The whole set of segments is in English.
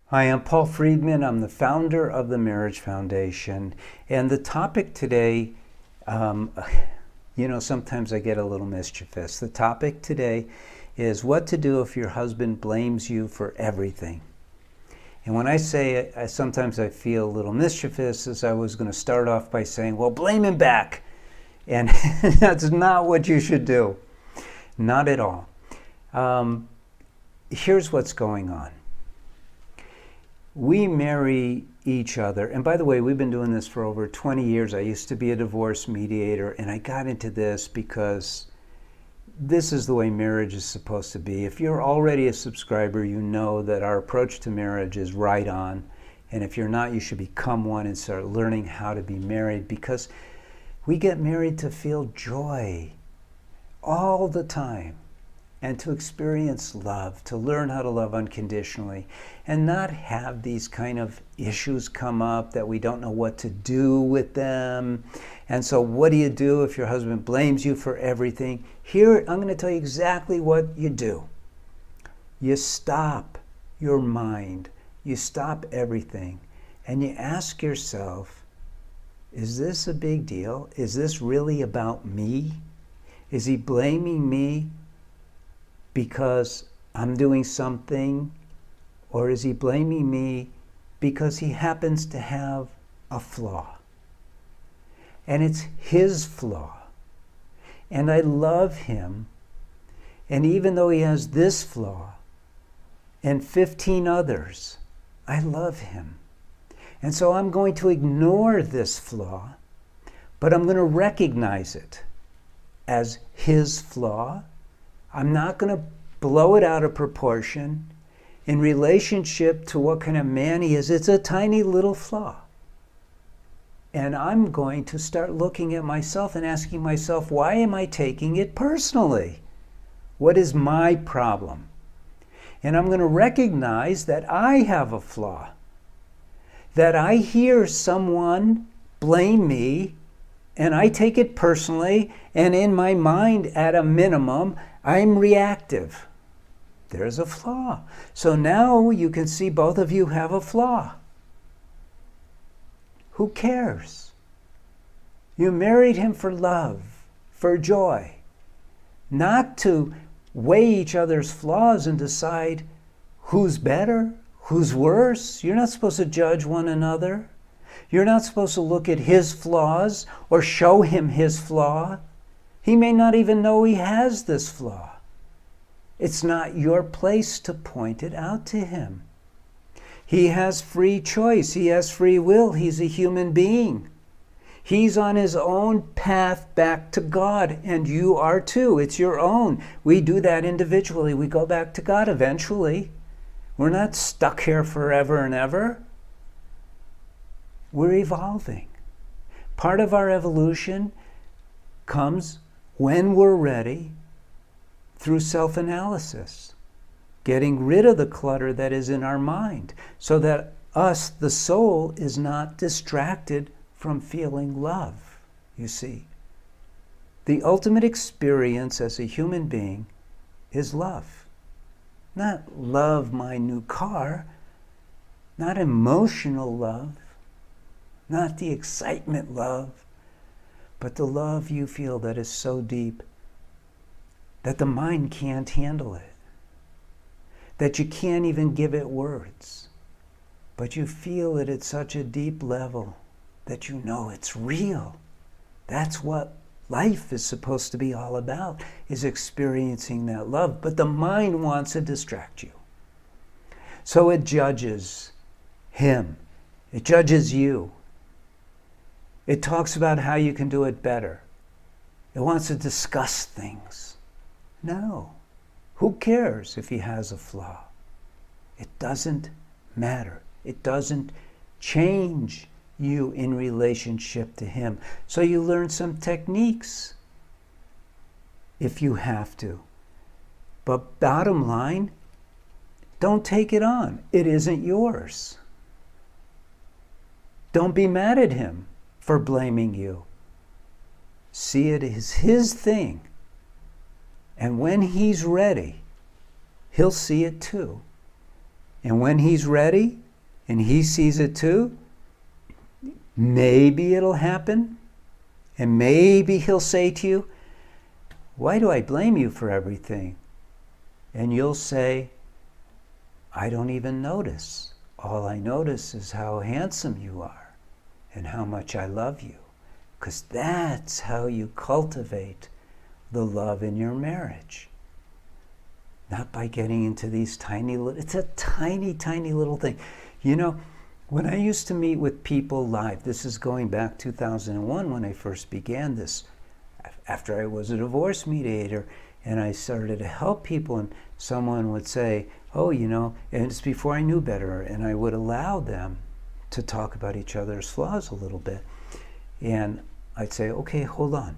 Hi, I'm Paul Friedman. I'm the founder of the Marriage Foundation. And the topic today, um, sometimes I get a little mischievous. The topic today is what to do if your husband blames you for everything. And when I say it, sometimes I feel a little mischievous, as I was going to start off by saying, well, blame him back. And that's not what you should do. Not at all. Here's what's going on. We marry each other, and by the way, we've been doing this for over 20 years. I used to be a divorce mediator, and I got into this because this is the way marriage is supposed to be. If you're already a subscriber, you know that our approach to marriage is right on, and if you're not, you should become one and start learning how to be married, because we get married to feel joy all the time, and to experience love, to learn how to love unconditionally, and not have these kind of issues come up that we don't know what to do with them. And so what do you do if your husband blames you for everything? Here, I'm going to tell you exactly what you do. You stop your mind, you stop everything, and you ask yourself, is this a big deal? Is this really about me? Is he blaming me because I'm doing something, or is he blaming me because he happens to have a flaw? And it's his flaw. And I love him. And even though he has this flaw and 15 others, I love him. And so I'm going to ignore this flaw, but I'm going to recognize it as his flaw. I'm not going to blow it out of proportion. In relationship to what kind of man he is, it's a tiny little flaw. And I'm going to start looking at myself and asking myself, why am I taking it personally? What is my problem? And I'm going to recognize that I have a flaw. That I hear someone blame me, and I take it personally, and in my mind, at a minimum, I'm reactive. There's a flaw. So now you can see both of you have a flaw. Who cares? You married him for love, for joy, not to weigh each other's flaws and decide who's better, who's worse. You're not supposed to judge one another. You're not supposed to look at his flaws or show him his flaw. He may not even know he has this flaw. It's not your place to point it out to him. He has free choice. He has free will. He's a human being. He's on his own path back to God, and you are too. It's your own. We do that individually. We go back to God eventually. We're not stuck here forever and ever. We're evolving. Part of our evolution comes when we're ready through self-analysis, getting rid of the clutter that is in our mind so that us, the soul, is not distracted from feeling love, you see. The ultimate experience as a human being is love. Not love my new car, not emotional love, not the excitement love, but the love you feel that is so deep that the mind can't handle it, that you can't even give it words, but you feel it at such a deep level that you know it's real. That's what life is supposed to be all about, is experiencing that love. But the mind wants to distract you. So it judges him. It judges you. It talks about how you can do it better. It wants to discuss things. No. Who cares if he has a flaw? It doesn't matter. It doesn't change you in relationship to him. So you learn some techniques if you have to. But bottom line, don't take it on. It isn't yours. Don't be mad at him for blaming you. See it as his thing. And when he's ready, he'll see it too. And when he's ready and he sees it too, maybe it'll happen. And maybe he'll say to you, why do I blame you for everything? And you'll say, I don't even notice. All I notice is how handsome you are and how much I love you. Because that's how you cultivate the love in your marriage. Not by getting into these tiny little, it's a tiny, tiny little thing. You know, when I used to meet with people live, this is going back 2001 when I first began this, after I was a divorce mediator, and I started to help people, and someone would say, oh, you know, and it's before I knew better, and I would allow them to talk about each other's flaws a little bit. And I'd say, okay, hold on.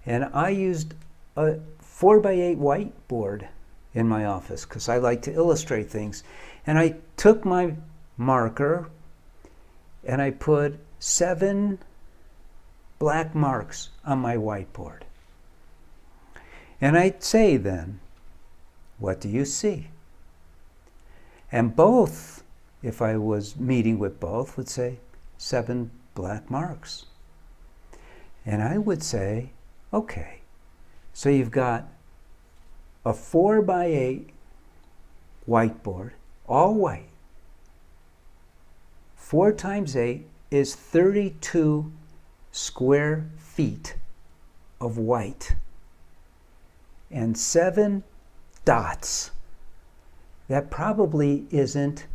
And I used a 4x8 whiteboard in my office because I like to illustrate things. And I took my marker and I put 7 black marks on my whiteboard. And I'd say then, what do you see? And both, if I was meeting with both, would say 7 black marks. And I would say, okay, so you've got a 4x8 whiteboard, all white. 4 times 8 is 32 square feet of white. And 7 dots. That probably isn't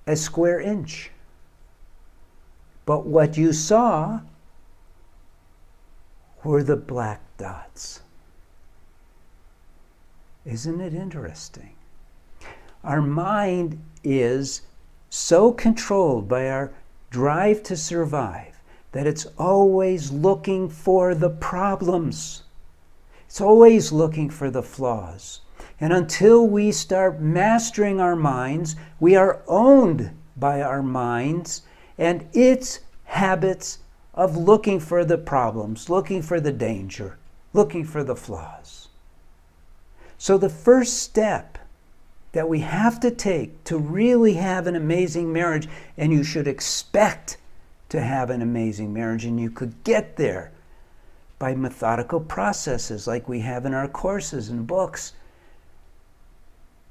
a square inch. But what you saw were the black dots. Isn't it interesting? Our mind is so controlled by our drive to survive that it's always looking for the problems. It's always looking for the flaws. And until we start mastering our minds, we are owned by our minds and its habits of looking for the problems, looking for the danger, looking for the flaws. So the first step that we have to take to really have an amazing marriage, and you should expect to have an amazing marriage, and you could get there by methodical processes like we have in our courses and books.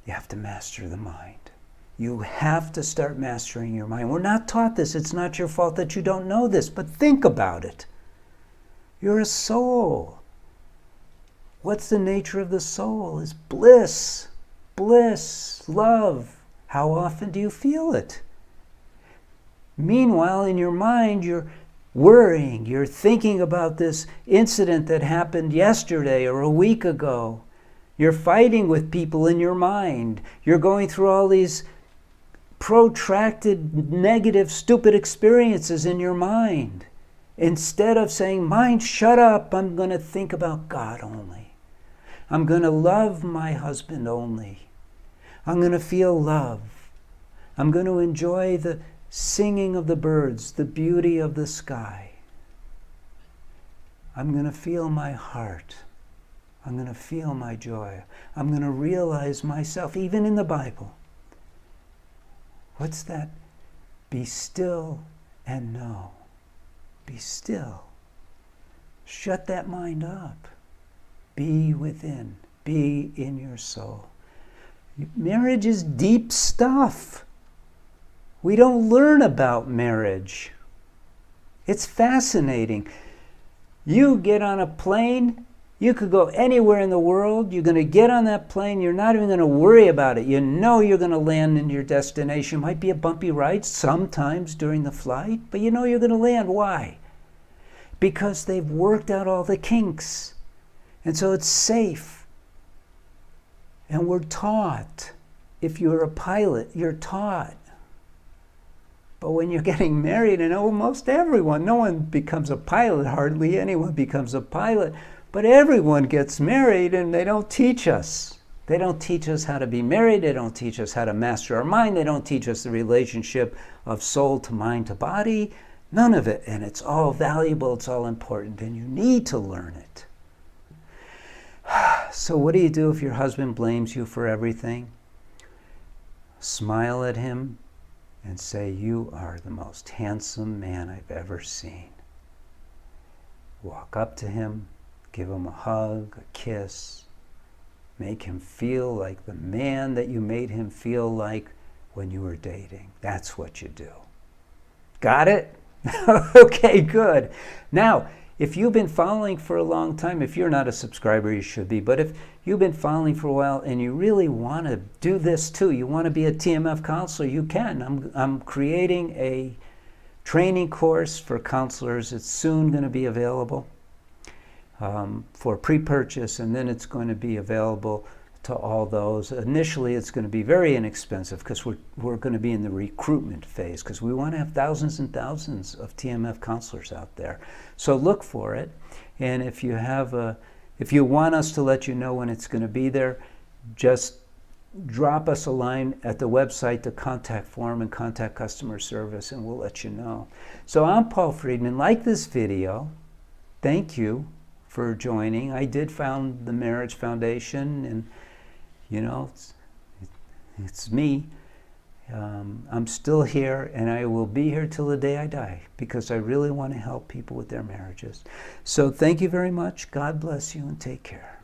You have to master the mind. You have to start mastering your mind. We're not taught this. It's not your fault that you don't know this, but think about it. You're a soul. What's the nature of the soul? Is bliss, love. How often do you feel it? Meanwhile, in your mind, you're worrying. You're thinking about this incident that happened yesterday or a week ago. You're fighting with people in your mind. You're going through all these protracted, negative, stupid experiences in your mind. Instead of saying, mind, shut up, I'm going to think about God only. I'm going to love my husband only. I'm going to feel love. I'm going to enjoy the singing of the birds, the beauty of the sky. I'm going to feel my heart. I'm going to feel my joy. I'm going to realize myself, even in the Bible. What's that? Be still and know. Be still. Shut that mind up. Be within. Be in your soul. Marriage is deep stuff. We don't learn about marriage. It's fascinating. You get on a plane, you could go anywhere in the world, you're going to get on that plane, you're not even going to worry about it. You know you're going to land in your destination. It might be a bumpy ride sometimes during the flight, but you know you're going to land. Why? Because they've worked out all the kinks. And so it's safe. And we're taught. If you're a pilot, you're taught. But when you're getting married, and almost everyone, no one becomes a pilot, hardly anyone becomes a pilot, but everyone gets married and they don't teach us. They don't teach us how to be married. They don't teach us how to master our mind. They don't teach us the relationship of soul to mind to body. None of it. And it's all valuable. It's all important. And you need to learn it. So what do you do if your husband blames you for everything? smile at him, and say, "You are the most handsome man I've ever seen." Walk up to him, give him a hug, a kiss, make him feel like the man that you made him feel like when you were dating. That's what you do. Got it? Okay, good. Now, if you've been following for a long time, if you're not a subscriber, you should be, but if you've been following for a while and you really want to do this too, you want to be a TMF counselor, you can. I'm creating a training course for counselors. It's soon going to be available for pre-purchase, and then it's going to be available to all those. Initially, it's going to be very inexpensive because we're going to be in the recruitment phase because we want to have thousands and thousands of TMF counselors out there. So look for it, and if you want us to let you know when it's going to be there, just drop us a line at the website, the contact form, and contact customer service, and we'll let you know. So I'm Paul Friedman. Like this video, thank you for joining. I did found the Marriage Foundation, and you know, it's me. I'm still here, and I will be here till the day I die because I really want to help people with their marriages. So thank you very much. God bless you, and take care.